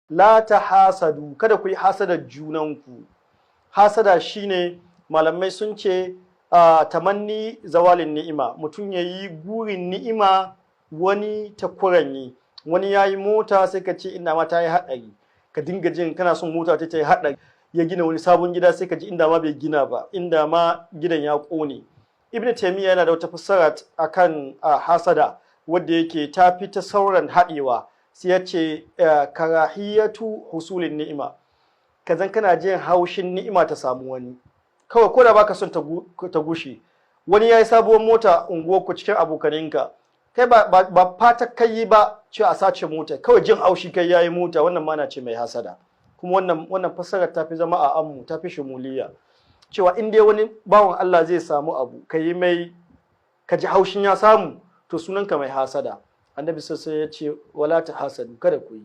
la tahasadu, kada ku yi hasadar junanku. Hasada shine malamai sun ce tamanni zawalin ni'ima, mutum ya yi gurin ni'ima wani ta kuranyi. Wani ya yi mota sai ka ce ina ma ta yi haɗari, ka dinga jin kana son mota ta yi haɗari. Ya gina wani sabon gida sai ka ji inda ma bai gina ba, inda ma gidan ya ƙone. Ibn Taymiyyah yana da wata fassara akan hasada wadda yake ta fi ta sauran haɗewa. Sai ya ce karahiyatu husulin ni'ima, kazan kana jin haushin ni'ima ta samu wani, kawai ko da baka son ta gushe. Wani ya yi sabuwar mota unguwarku cikin abokaninka, kai ba fata kai ba ce a sace mota, kawai jin haushi kai yayi mota, wannan ma na ce mai hasada. Kuma wannan fassarar ta fi zama a ammu, ta fi shumuliya, cewa in dai wani bawan Allah zai samu abu ka ji haushin ya samu, to sunanka mai hasada. Annabi sai ya ce wala ta hasadu, kada ku yi.